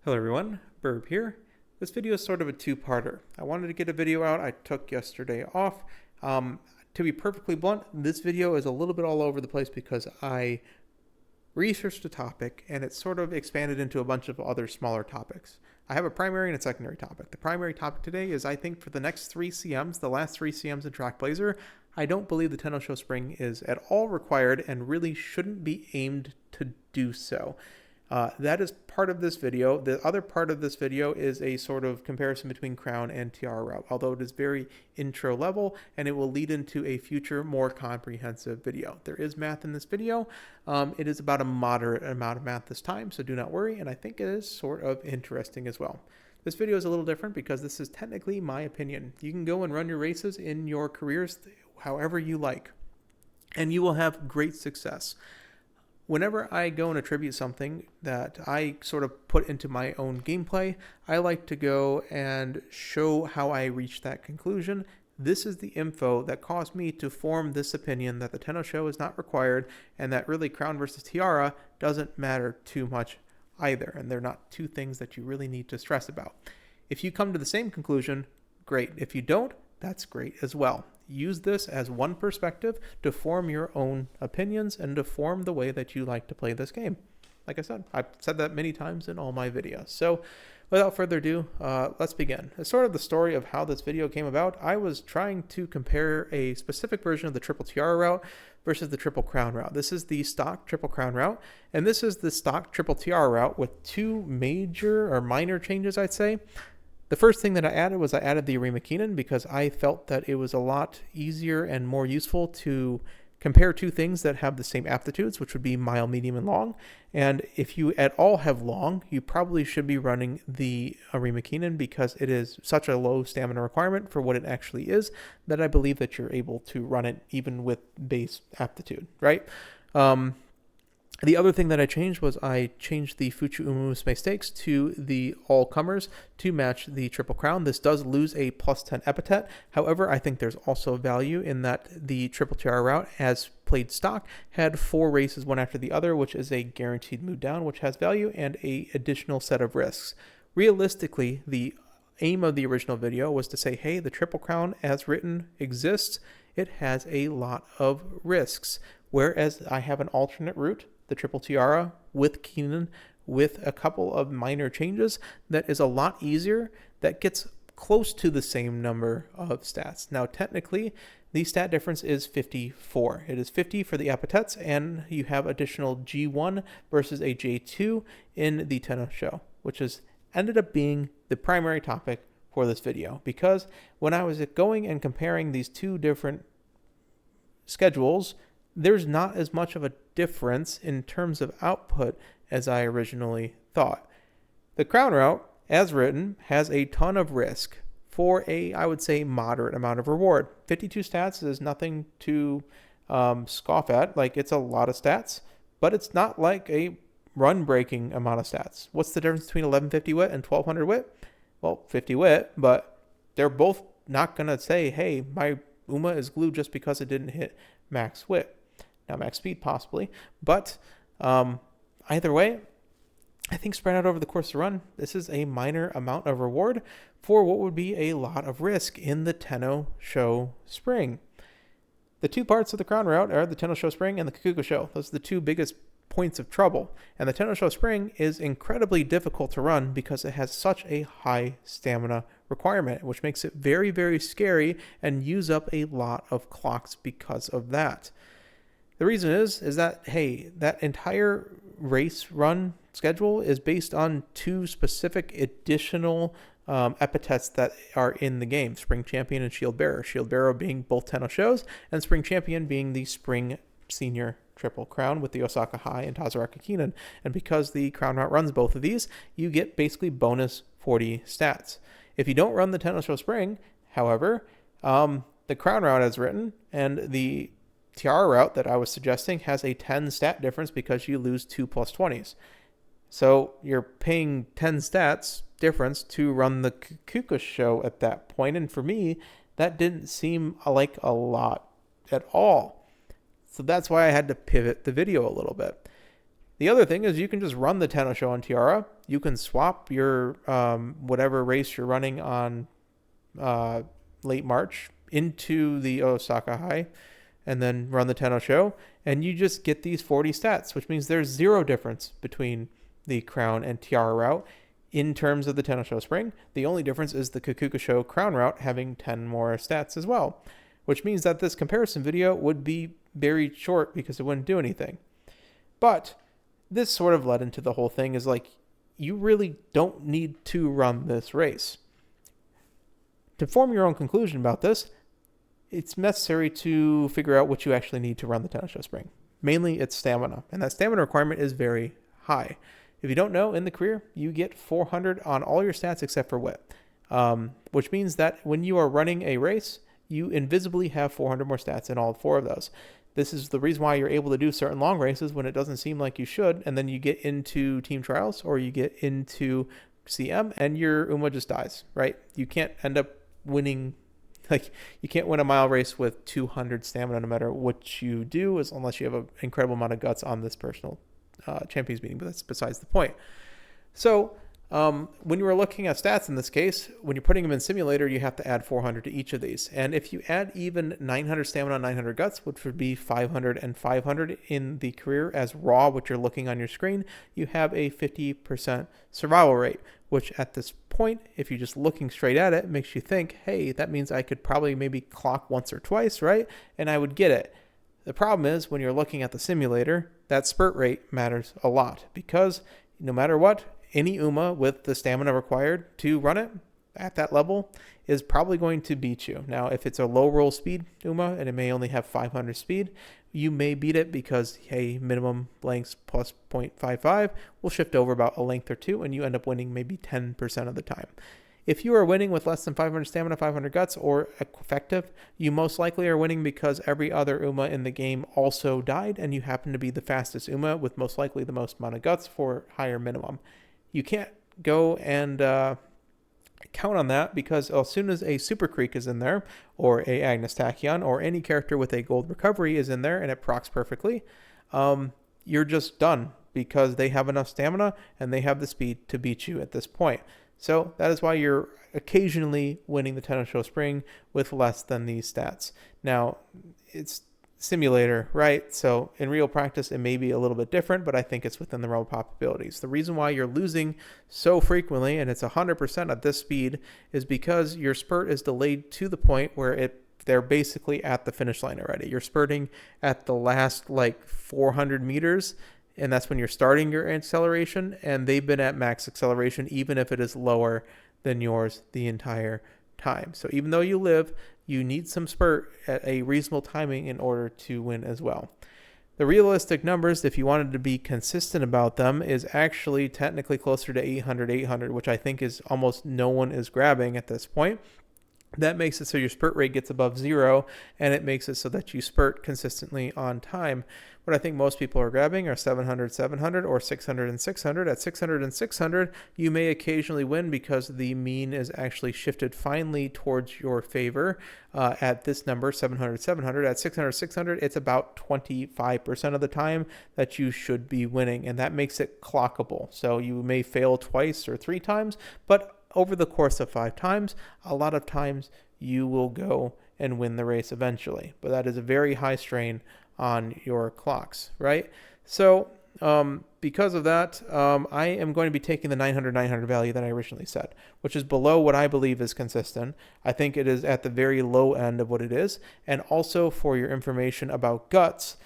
Hello everyone, Burb here. This video is sort of a two-parter. I wanted to get a video out. I took yesterday off. To be perfectly blunt, this video is a little bit all over the place because I researched a topic and it sort of expanded into a bunch of other smaller topics. I have a primary and a secondary topic. The primary topic today is I think for the next 3 CMs, the last 3 CMs in Track Blazer, I don't believe the Tenno Show Spring is at all required and really shouldn't be aimed to do so. That is part of this video. The other part of this video is a sort of comparison between Crown and Tiara route, although it is very intro level and it will lead into a future more comprehensive video. There is math in this video. It is about a moderate amount of math this time, so do not worry, and I think it is sort of interesting as well. This video is a little different because this is technically my opinion. You can go and run your races in your careers however you like, and you will have great success. Whenever I go and attribute something that I sort of put into my own gameplay, I like to go and show how I reached that conclusion. This is the info that caused me to form this opinion that the Tenno Show is not required and that really Crown versus Tiara doesn't matter too much either, and they're not two things that you really need to stress about. If you come to the same conclusion, great. If you don't, that's great as well. Use this as one perspective to form your own opinions and to form the way that you like to play this game. Like I said, I've said that many times in all my videos. So without further ado, let's begin. It's sort of the story of how this video came about. I was trying to compare a specific version of the Triple Tiara route versus the Triple Crown route. This is the stock Triple Crown route, and this is the stock Triple Tiara route with two major or minor changes, I'd say. The first thing that I added was I added the Arima Keenan because I felt that it was a lot easier and more useful to compare two things that have the same aptitudes, which would be mile, medium, and long. And if you at all have long, you probably should be running the Arima Keenan because it is such a low stamina requirement for what it actually is that I believe that you're able to run it even with base aptitude, right? The other thing that I changed was I changed the Fuchu Umusume stakes to the all-comers to match the Triple Crown. This does lose a plus 10 epithet. However, I think there's also value in that the Triple Tiara route, as played stock, had 4 races one after the other, which is a guaranteed move down, which has value, and an additional set of risks. Realistically, the aim of the original video was to say, hey, the Triple Crown as written exists. It has a lot of risks. Whereas I have an alternate route, the Triple Tiara with Keenan, with a couple of minor changes that is a lot easier, that gets close to the same number of stats. Now, technically, the stat difference is 54. It is 50 for the epithets, and you have additional G1 versus a J2 in the Tenno Show, which has ended up being the primary topic for this video, because when I was going and comparing these two different schedules, there's not as much of a difference in terms of output as I originally thought. The Crown route, as written, has a ton of risk for a, I would say, moderate amount of reward. 52 stats is nothing to scoff at. Like, it's a lot of stats, but it's not like a run-breaking amount of stats. What's the difference between 1150 wit and 1200 wit? Well, 50 wit, but they're both not going to say, hey, my Uma is glued just because it didn't hit max wit. Now, max speed possibly, but either way, I think spread out over the course of the run, this is a minor amount of reward for what would be a lot of risk in the Tenno Show Spring. The two parts of the Crown route are the Tenno Show Spring and the Kikuko Show. Those are the two biggest points of trouble, and the Tenno Show Spring is incredibly difficult to run because it has such a high stamina requirement, which makes it very, very scary and use up a lot of clocks because of that. The reason is that, hey, that entire race run schedule is based on 2 specific additional epithets that are in the game, Spring Champion and Shield Bearer. Shield Bearer being both Tenno Shows, and Spring Champion being the Spring Senior Triple Crown with the Osaka High and Tazaraka Keenan. And because the Crown route runs both of these, you get basically bonus 40 stats. If you don't run the Tenno Show Spring, however, the Crown route as written and the Tiara route that I was suggesting has a 10 stat difference because you lose 2 plus 20s. So you're paying 10 stats difference to run the Kikuko Show at that point. And for me, that didn't seem like a lot at all. So that's why I had to pivot the video a little bit. The other thing is you can just run the Tenno show on Tiara. You can swap your whatever race you're running on late March into the Osaka High and then run the Tenno show, and you just get these 40 stats, which means there's zero difference between the Crown and Tiara route in terms of the Tenno show spring. The only difference is the Kakuka show Crown route having 10 more stats as well, which means that this comparison video would be very short because it wouldn't do anything. But this sort of led into the whole thing is like, you really don't need to run this race. To form your own conclusion about this, it's necessary to figure out what you actually need to run the Tenno show spring. Mainly it's stamina, and that stamina requirement is very high. If you don't know, in the career, you get 400 on all your stats except for wit, which means that when you are running a race, you invisibly have 400 more stats in all 4 of those. This is the reason why you're able to do certain long races when it doesn't seem like you should, and then you get into team trials or you get into CM and your UMA just dies, right? You can't end up winning, like you can't win a mile race with 200 stamina no matter what you do, unless you have an incredible amount of guts on this personal champions meeting, but that's besides the point. So when you were looking at stats in this case, when you're putting them in simulator, you have to add 400 to each of these. And if you add even 900 stamina, 900 guts, which would be 500 and 500 in the career as raw, which you're looking on your screen, you have a 50% survival rate, which at this point, if you're just looking straight at it, makes you think, hey, that means I could probably maybe clock once or twice, right? And I would get it. The problem is when you're looking at the simulator, that spurt rate matters a lot because no matter what, any UMA with the stamina required to run it at that level is probably going to beat you. Now, if it's a low roll speed UMA and it may only have 500 speed, you may beat it because, hey, minimum lengths plus 0.55 will shift over about a length or two and you end up winning maybe 10% of the time. If you are winning with less than 500 stamina, 500 guts, or effective, you most likely are winning because every other UMA in the game also died and you happen to be the fastest UMA with most likely the most amount of guts for higher minimum. You can't go and count on that because as soon as a Super Creek is in there, or a Agnes Tachyon, or any character with a gold recovery is in there and it procs perfectly, you're just done because they have enough stamina and they have the speed to beat you at this point. So that is why you're occasionally winning the Tenno show spring with less than these stats. Now, it's simulator, right? So in real practice, it may be a little bit different, but I think it's within the realm of possibilities. The reason why you're losing so frequently, and it's 100% at this speed, is because your spurt is delayed to the point where they're basically at the finish line already. You're spurting at the last like 400 meters, and that's when you're starting your acceleration, and they've been at max acceleration, even if it is lower than yours the entire time. So even though you live, you need some spurt at a reasonable timing in order to win as well. The realistic numbers, if you wanted to be consistent about them, is actually technically closer to 800, which I think is almost no one is grabbing at this point. That makes it so your spurt rate gets above 0, and it makes it so that you spurt consistently on time. What I think most people are grabbing are 700, or 600 and 600. At 600 and 600, you may occasionally win because the mean is actually shifted finely towards your favor. At this number, 700. At 600, it's about 25% of the time that you should be winning, and that makes it clockable. So you may fail twice or 3 times, but over the course of 5 times, a lot of times you will go and win the race eventually. But that is a very high strain on your clocks, right? So because of that, I am going to be taking the 900 value that I originally set, which is below what I believe is consistent. I think it is at the very low end of what it is. And also for your information about guts,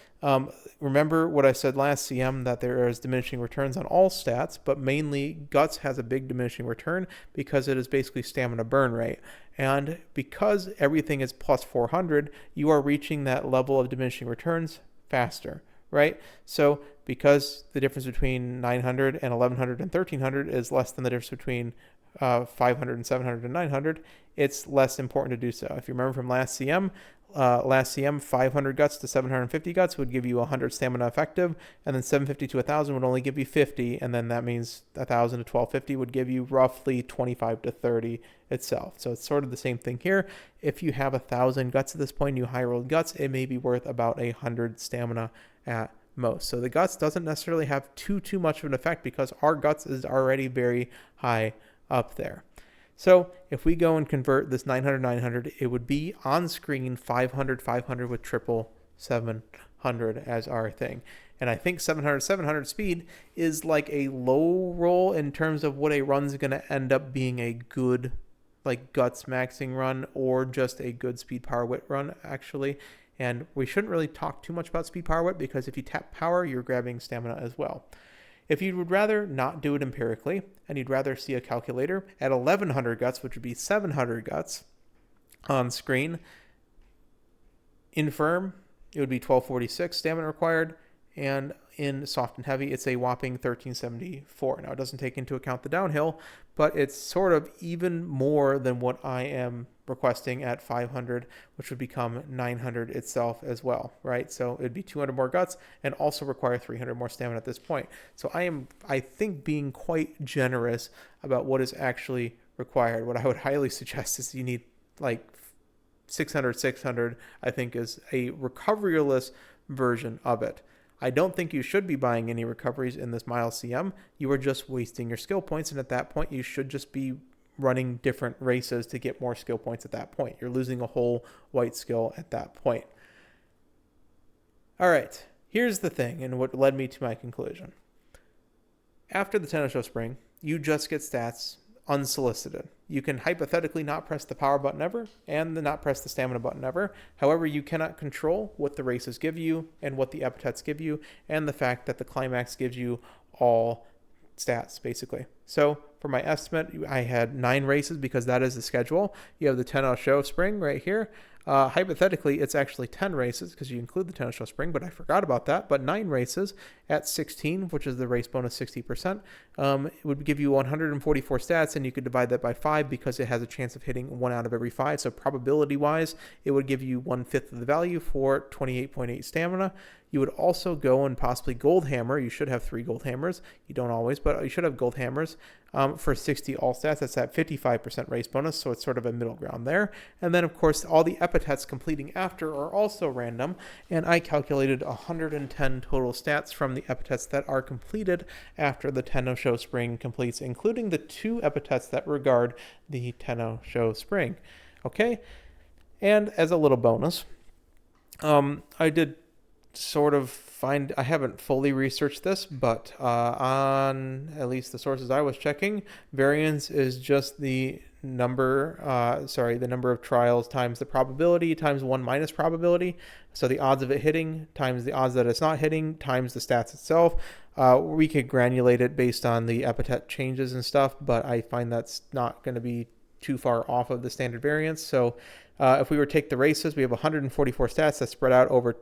remember what I said last CM, that there is diminishing returns on all stats, but mainly guts has a big diminishing return because it is basically stamina burn rate. And because everything is plus 400, you are reaching that level of diminishing returns faster, right? So because the difference between 900 and 1100 and 1300 is less than the difference between 500 and 700 and 900, it's less important to do so. If you remember from last CM, 500 guts to 750 guts would give you 100 stamina effective, and then 750 to 1000 would only give you 50, and then that means 1000 to 1250 would give you roughly 25 to 30 itself. So it's sort of the same thing here. If you have 1000 guts at this point, you high rolled guts, it may be worth about 100 stamina at most. So the guts doesn't necessarily have too much of an effect because our guts is already very high up there. So if we go and convert this 900 it would be on screen 500 with triple 700 as our thing. And I think 700 speed is like a low roll in terms of what a run's going to end up being a good like guts maxing run or just a good speed power wit run actually. And we shouldn't really talk too much about speed power wit because if you tap power, you're grabbing stamina as well. If you would rather not do it empirically and you'd rather see a calculator at 1100 guts, which would be 700 guts on screen, in firm, it would be 1246 stamina required, and in soft and heavy, it's a whopping 1374. Now, it doesn't take into account the downhill, but it's sort of even more than what I am requesting at 500, which would become 900 itself as well, right? So it'd be 200 more guts and also require 300 more stamina at this point. So I think, being quite generous about what is actually required. What I would highly suggest is you need like 600, I think is a recovery-less version of it. I don't think you should be buying any recoveries in this mile CM. You are just wasting your skill points, and at that point, you should just be running different races to get more skill points at that point. You're losing a whole white skill at that point. All right, here's the thing, and what led me to my conclusion. After the Tenno Show Spring, you just get stats unsolicited. You can hypothetically not press the power button ever and not press the stamina button ever. However, you cannot control what the races give you and what the epithets give you and the fact that the climax gives you all stats, basically. So for my estimate, I had 9 races because that is the schedule. You have the Tenno Show Spring right here. Hypothetically, it's actually 10 races because you include the Tenno Show Spring, but I forgot about that. But 9 races at 16, which is the race bonus 60%, it would give you 144 stats, and you could divide that by 5 because it has a chance of hitting 1 out of every 5. So probability-wise, it would give you 1/5 of the value for 28.8 stamina. You would also go and possibly gold hammer. You should have 3 gold hammers. You don't always, but you should have gold hammers for 60 all stats. That's at 55% race bonus, so it's sort of a middle ground there. And then, of course, all the epithets completing after are also random, and I calculated 110 total stats from the epithets that are completed after the Tenno Show Spring completes, including the 2 epithets that regard the Tenno Show Spring. Okay? And as a little bonus, I did sort of find, I haven't fully researched this, but on at least the sources I was checking, variance is just the number of trials times the probability times 1 minus probability. So the odds of it hitting times the odds that it's not hitting times the stats itself. We could granulate it based on the epithet changes and stuff, but I find that's not going to be too far off of the standard variance. So if we were to take the races, we have 144 stats that spread out over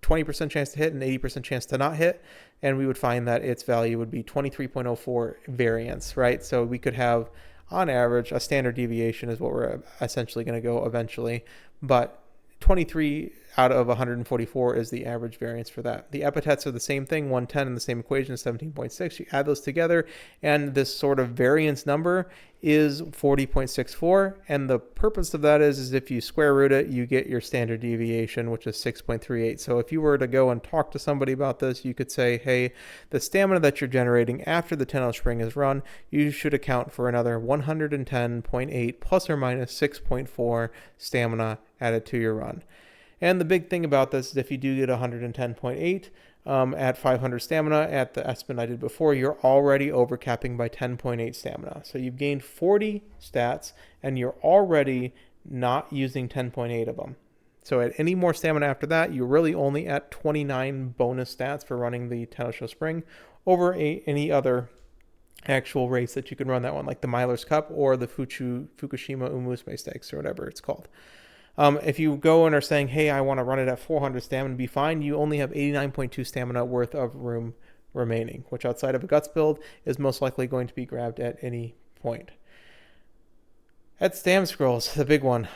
20% chance to hit and 80% chance to not hit, and we would find that its value would be 23.04 variance, right? So we could have, on average, a standard deviation is what we're essentially going to go eventually, but 23 out of 144 is the average variance for that. The epithets are the same thing, 110 in the same equation, 17.6. You add those together, and this sort of variance number is 40.64. And the purpose of that is if you square root it, you get your standard deviation, which is 6.38. So if you were to go and talk to somebody about this, you could say, hey, the stamina that you're generating after the Tenno Spring is run, you should account for another 110.8 plus or minus 6.4 stamina added to your run. And the big thing about this is if you do get 110.8 at 500 stamina at the estimate I did before, you're already overcapping by 10.8 stamina. So you've gained 40 stats and you're already not using 10.8 of them. So at any more stamina after that, you're really only at 29 bonus stats for running the Tenno Show Spring over any other actual race that you can run that one, like the Milers Cup or the Fukushima Umusme Stakes or whatever it's called. If you go and are saying, hey, I want to run it at 400 stamina to be fine, you only have 89.2 stamina worth of room remaining, which outside of a guts build is most likely going to be grabbed at any point. At stam scrolls, the big one,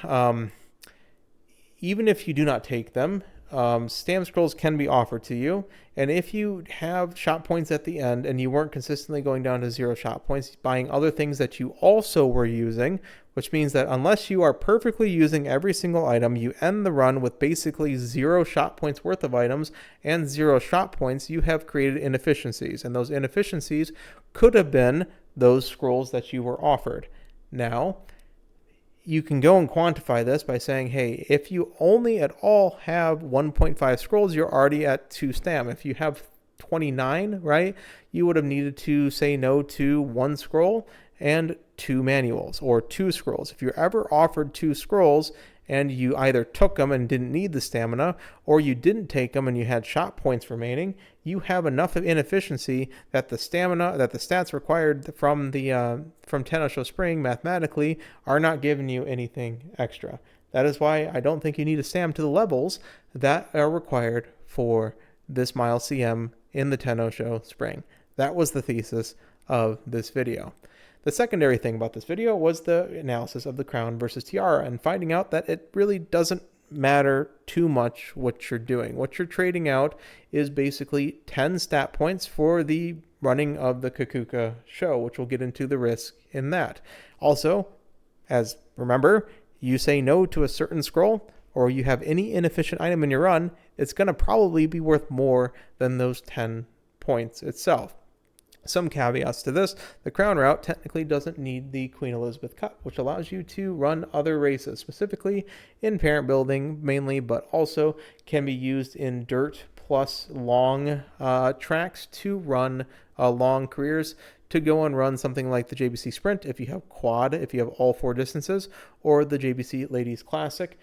even if you do not take them, stam scrolls can be offered to you. And if you have shot points at the end and you weren't consistently going down to 0 shot points, buying other things that you also were using, which means that unless you are perfectly using every single item, you end the run with basically 0 shot points worth of items and 0 shot points, you have created inefficiencies. And those inefficiencies could have been those scrolls that you were offered. Now, you can go and quantify this by saying, hey, if you only at all have 1.5 scrolls, you're already at 2 stam. If you have 29, right, you would have needed to say no to 1 scroll and 2 manuals, or 2 scrolls. If you're ever offered 2 scrolls and you either took them and didn't need the stamina, or you didn't take them and you had shot points remaining, you have enough of inefficiency that the stats required from Tenno Show Spring mathematically are not giving you anything extra. That is why I don't think you need a stam to the levels that are required for this Mile CM in the Tenno Show Spring. That was the thesis of this video. The secondary thing about this video was the analysis of the crown versus tiara and finding out that it really doesn't matter too much what you're doing. What you're trading out is basically 10 stat points for the running of the Kakuka show, which we'll get into the risk in that. Also, as remember, you say no to a certain scroll or you have any inefficient item in your run, it's going to probably be worth more than those 10 points itself. Some caveats to this: the crown route technically doesn't need the Queen Elizabeth Cup, which allows you to run other races, specifically in parent building mainly, but also can be used in dirt plus long tracks to run long careers, to go and run something like the JBC Sprint if you have quad, if you have all 4 distances, or the JBC Ladies Classic,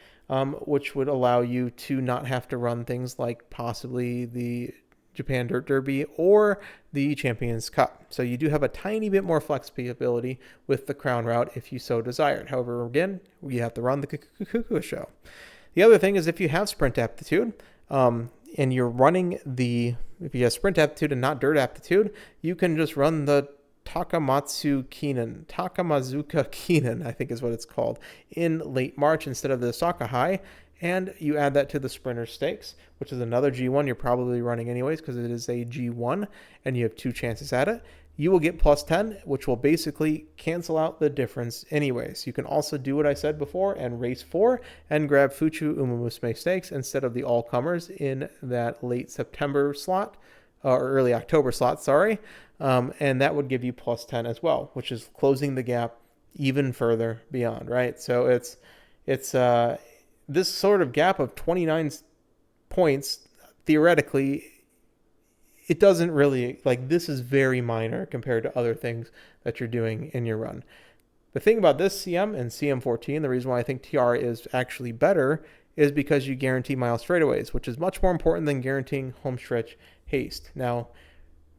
which would allow you to not have to run things like possibly the Japan Dirt Derby or the Champions Cup. So you do have a tiny bit more flexibility with the crown route if you so desired. However, again, you have to run the Kakuka show. The other thing is if you have sprint aptitude, and you're running if you have sprint aptitude and not dirt aptitude, you can just run the Takamazuka Keenan, I think is what it's called, in late March instead of the Osaka High. And you add that to the Sprinter Stakes, which is another G1 you're probably running anyways because it is a G1 and you have 2 chances at it. You will get plus 10, which will basically cancel out the difference anyways. You can also do what I said before and race 4 and grab Fuchu Umamusume Stakes instead of the all-comers in that late September slot, or early October slot, sorry. And that would give you plus 10 as well, which is closing the gap even further beyond, right? So it's this sort of gap of 29 points, theoretically, it doesn't really, this is very minor compared to other things that you're doing in your run. The thing about this CM and CM14, the reason why I think Tiara is actually better is because you guarantee mile straightaways, which is much more important than guaranteeing homestretch haste. Now,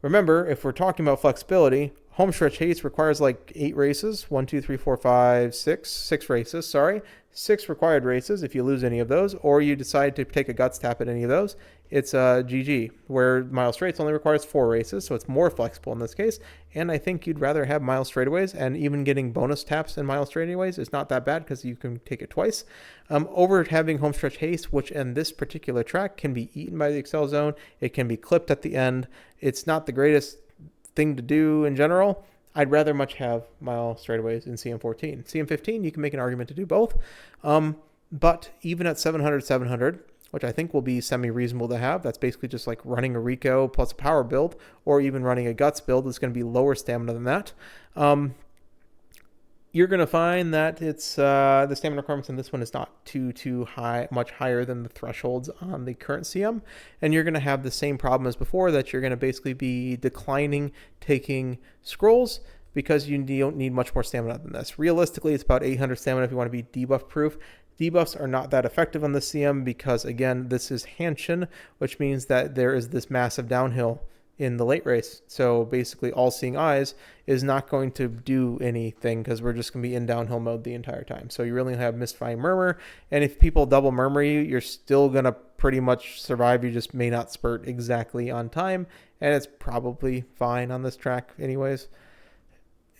remember, if we're talking about flexibility, homestretch haste requires 8 races. 1, 2, 3, 4, 5, 6 races, sorry. 6 required races if you lose any of those, or you decide to take a guts tap at any of those, it's GG, where mile straights only requires 4 races, so it's more flexible in this case. And I think you'd rather have mile straightaways, and even getting bonus taps in mile straightaways is not that bad because you can take it twice. Over having homestretch haste, which in this particular track can be eaten by the Excel Zone, it can be clipped at the end. It's not the greatest thing to do in general. I'd rather much have mile straightaways in CM14. CM15, you can make an argument to do both. But even at 700, which I think will be semi-reasonable to have, that's basically just like running a Rico plus a power build, or even running a guts build is going to be lower stamina than that. You're going to find that it's the stamina requirements in this one is not too high, much higher than the thresholds on the current CM, and you're going to have the same problem as before, that you're going to basically be declining taking scrolls because you don't need much more stamina than this. Realistically, it's about 800 stamina if you want to be debuff proof. Debuffs are not that effective on the CM because, again, this is Hanshin, which means that there is this massive downhill in the late race. So basically all-seeing eyes is not going to do anything because we're just going to be in downhill mode the entire time. So you really have mystifying murmur, and if people double murmur you, you're still going to pretty much survive. You just may not spurt exactly on time, and it's probably fine on this track anyways.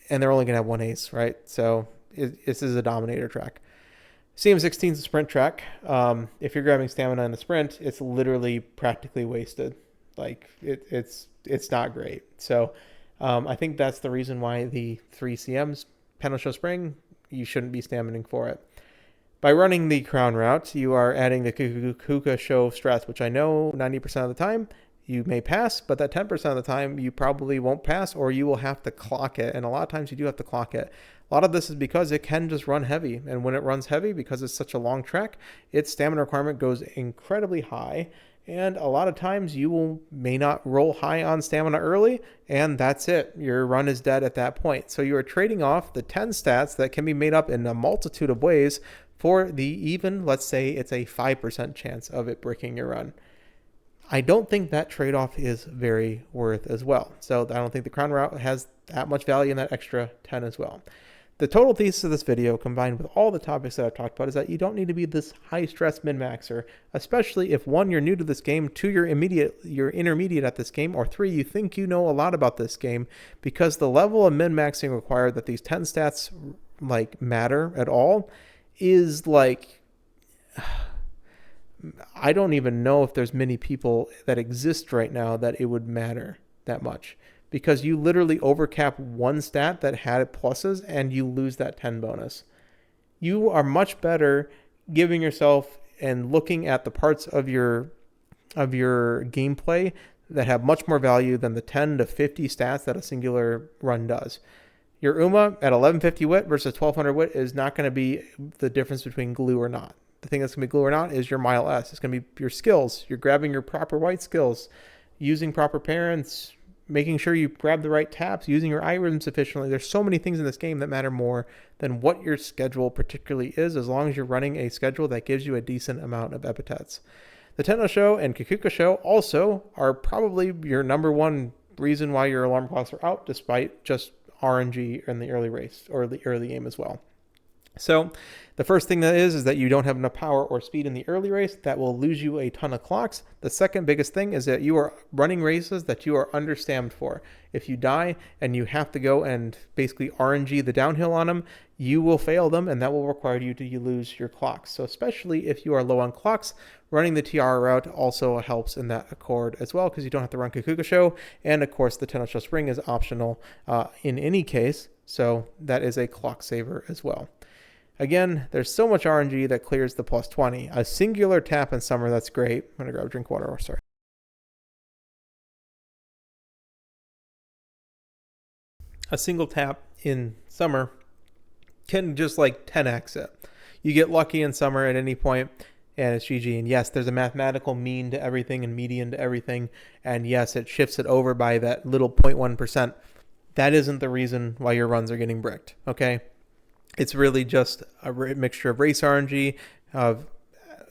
And they're only going to have 1 ace, right? So this is a dominator track. CM16 is a sprint track. If you're grabbing stamina in the sprint, it's literally practically wasted. Like it's not great. So I think that's the reason why the 3 CMs, Tenno Show Spring, you shouldn't be stamining for it. By running the crown route, you are adding the Kuka Show stress, which I know 90% of the time you may pass, but that 10% of the time you probably won't pass, or you will have to clock it. And a lot of times you do have to clock it. A lot of this is because it can just run heavy. And when it runs heavy, because it's such a long track, its stamina requirement goes incredibly high. And a lot of times you may not roll high on stamina early, and that's it. Your run is dead at that point. So you are trading off the 10 stats that can be made up in a multitude of ways for the even, let's say it's a 5% chance of it breaking your run. I don't think that trade-off is very worth as well. So I don't think the crown route has that much value in that extra 10 as well. The total thesis of this video, combined with all the topics that I've talked about, is that you don't need to be this high-stress min-maxer, especially if 1, you're new to this game, 2, you're intermediate at this game, or 3, you think you know a lot about this game, because the level of min-maxing required that these 10 stats like matter at all is like, I don't even know if there's many people that exist right now that it would matter that much, because you literally overcap one stat that had pluses and you lose that 10 bonus. You are much better giving yourself and looking at the parts of your gameplay that have much more value than the 10 to 50 stats that a singular run does. Your UMA at 1150 wit versus 1200 wit is not going to be the difference between glue or not. The thing that's going to be glue or not is your mile S. It's going to be your skills. You're grabbing your proper white skills, using proper parents, making sure you grab the right taps, using your items sufficiently. There's so many things in this game that matter more than what your schedule particularly is, as long as you're running a schedule that gives you a decent amount of epithets. The Tenno Show and Kukuka Show also are probably your number one reason why your alarm clocks are out, despite just RNG in the early race or the early game as well. So the first thing that is that you don't have enough power or speed in the early race. That will lose you a ton of clocks. The second biggest thing is that you are running races that you are understammed for. If you die and you have to go and basically RNG the downhill on them, you will fail them, and that will require you to lose your clocks. So especially if you are low on clocks, running the Tiara route also helps in that accord as well, because you don't have to run Kukuka Show. And of course, the Tenno Show Spring is optional in any case. So that is a clock saver as well. Again, there's so much RNG that clears the plus 20. A singular tap in summer, that's great. I'm going to grab a drink of water. Sorry. A single tap in summer can just like 10x it. You get lucky in summer at any point, and it's GG. And yes, there's a mathematical mean to everything and median to everything. And yes, it shifts it over by that little 0.1%. That isn't the reason why your runs are getting bricked, okay? It's really just a mixture of race RNG, of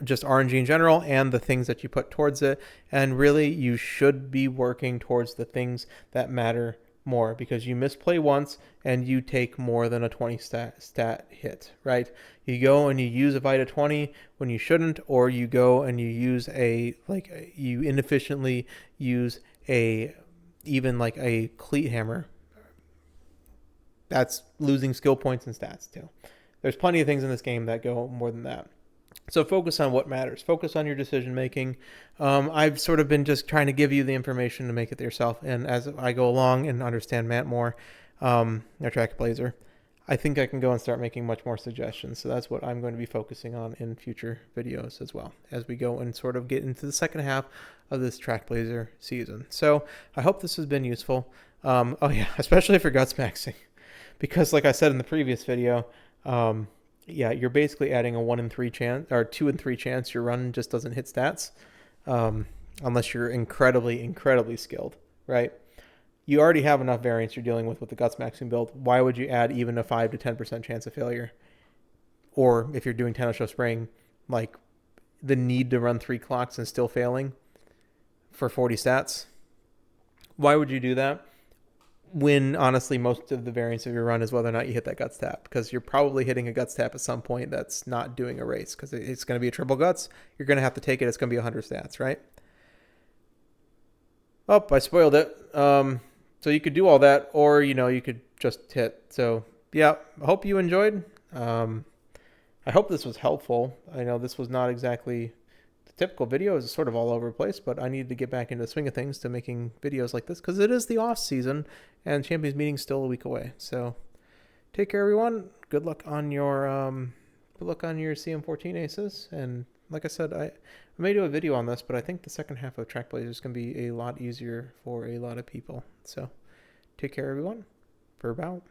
just RNG in general, and the things that you put towards it. And really, you should be working towards the things that matter more, because you misplay once and you take more than a 20 stat hit, right? You go and you use a Vita 20 when you shouldn't, or you go and you use you inefficiently use even a cleat hammer. That's losing skill points and stats too. There's plenty of things in this game that go more than that. So focus on what matters. Focus on your decision making. I've sort of been just trying to give you the information to make it yourself. And as I go along and understand Matt more, our track blazer, I think I can go and start making much more suggestions. So that's what I'm going to be focusing on in future videos as well, as we go and sort of get into the second half of this track blazer season. So I hope this has been useful. Oh yeah, especially for guts maxing. Because like I said in the previous video, yeah, you're basically adding a 1 in 3 chance, or 2 in 3 chance your run just doesn't hit stats, unless you're incredibly, incredibly skilled, right? You already have enough variance you're dealing with the guts maxing build. Why would you add even a 5 to 10% chance of failure? Or if you're doing Tenno Show Spring, like the need to run 3 clocks and still failing for 40 stats. Why would you do that? When honestly most of the variance of your run is whether or not you hit that guts tap, because you're probably hitting a guts tap at some point that's not doing a race, because it's going to be a triple guts. You're going to have to take it. It's going to be 100 stats, right? Oh, I spoiled it. So you could do all that, or you could just hit. So yeah, I hope you enjoyed. I hope this was helpful. I know this was not exactly the typical video. It's sort of all over the place, but I needed to get back into the swing of things to making videos like this because it is the off season and Champions Meeting's still a week away. So take care, everyone. Good luck on your CM14 aces. And like I said, I may do a video on this, but I think the second half of Track Blazer is going to be a lot easier for a lot of people. So take care, everyone. Verb out.